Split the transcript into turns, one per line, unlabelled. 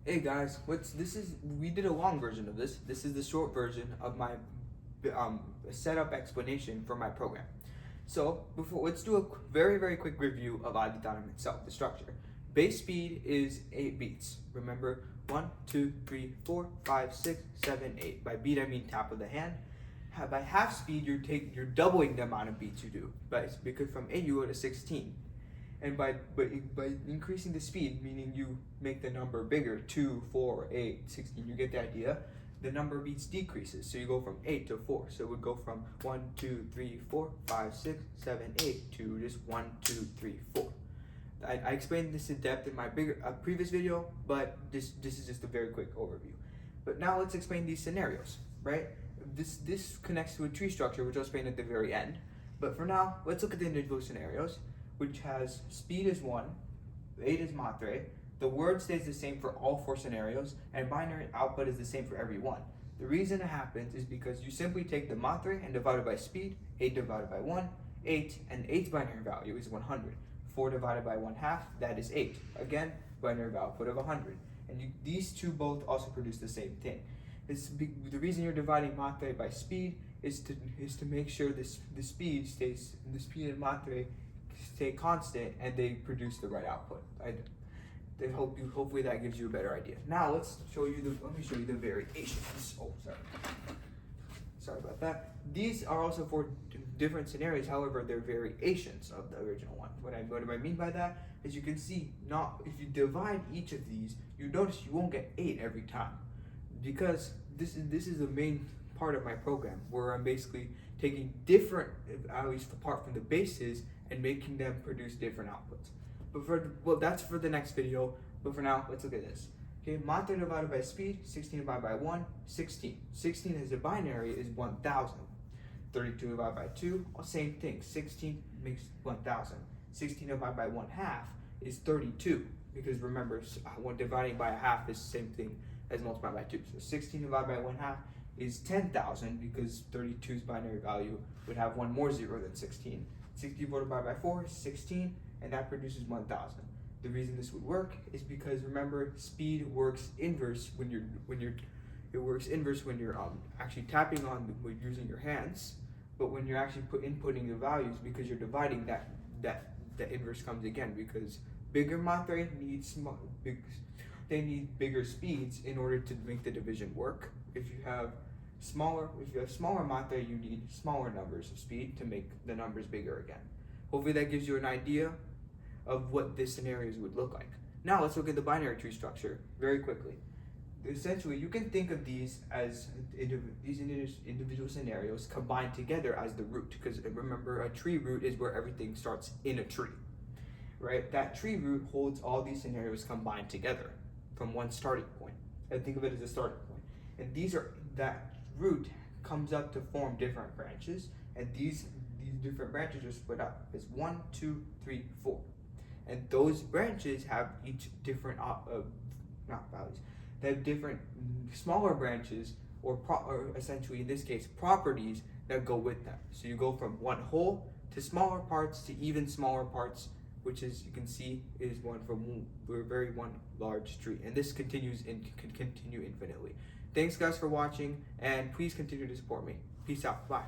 Hey guys, we did a long version of this. This is the short version of my setup explanation for my program. So let's do a very quick review of Aditalam itself, the structure. Base speed is 8 beats. Remember, 1, 2, 3, 4, 5, 6, 7, 8. By beat I mean tap of the hand. By half speed, you're doubling the amount of beats you do. Because from 8 you go to 16. And by increasing the speed, meaning you make the number bigger, 2, 4, 8, 16, you get the idea, the number of beats decreases. So you go from 8 to 4. So it would go from 1, 2, 3, 4, 5, 6, 7, 8 to just 1, 2, 3, 4. I explained this in depth in my previous video, but this is just a very quick overview. But now let's explain these scenarios, right? This connects to a tree structure, which I'll explain at the very end. But for now, let's look at the individual scenarios, which has speed is 1, 8 is matre, the word stays the same for all 4 scenarios, and binary output is the same for every one. The reason it happens is because you simply take the matre and divide it by speed, 8 divided by 1, 8, and 8's binary value is 100. 4 divided by 1/2, that is 8. Again, binary output of 100. And these two both also produce the same thing. The reason you're dividing matre by speed is to make sure the speed and matre stay constant and they produce the right output. Hopefully that gives you a better idea. Now let me show you the variations. Oh, sorry about that. These are also for different scenarios, however they're variations of the original one. What I mean by that is, you can see, if you divide each of these, you notice you won't get 8 every time, because this is the main part of my program, where I'm basically taking different values apart from the bases and making them produce different outputs. But that's for the next video. But for now, let's look at this. Okay, matre divided by speed, 16 divided by 1, 16. 16 as a binary is 1000. 32 divided by 2, same thing. 16 makes 1000. 16 divided by 1/2 is 32. Because remember, dividing by a half is the same thing as multiplying by 2. So 16 divided by 1/2 is 10,000, because 32's binary value would have one more zero than 16. 64 divided by 4 is 16, and that produces 1000. The reason this would work is because, remember, speed works inverse when you're actually tapping on using your hands, but when you're actually inputting the values, because you're dividing, the inverse comes again, because bigger matre need bigger speeds in order to make the division work. If you have smaller matre, you need smaller numbers of speed to make the numbers bigger again. Hopefully that gives you an idea of what these scenarios would look like. Now let's look at the binary tree structure very quickly. Essentially, you can think of these as individual scenarios combined together as the root, because remember, a tree root is where everything starts in a tree, right? That tree root holds all these scenarios combined together from one starting point. And think of it as a starting point. And that root comes up to form different branches, and these different branches are split up as 1, 2, 3, 4. And those branches have each different values. They have different smaller branches, or essentially in this case properties that go with them. So you go from one whole to smaller parts to even smaller parts, which, as you can see, is one large tree. And this continues and can continue infinitely. Thanks guys for watching, and please continue to support me. Peace out. Bye.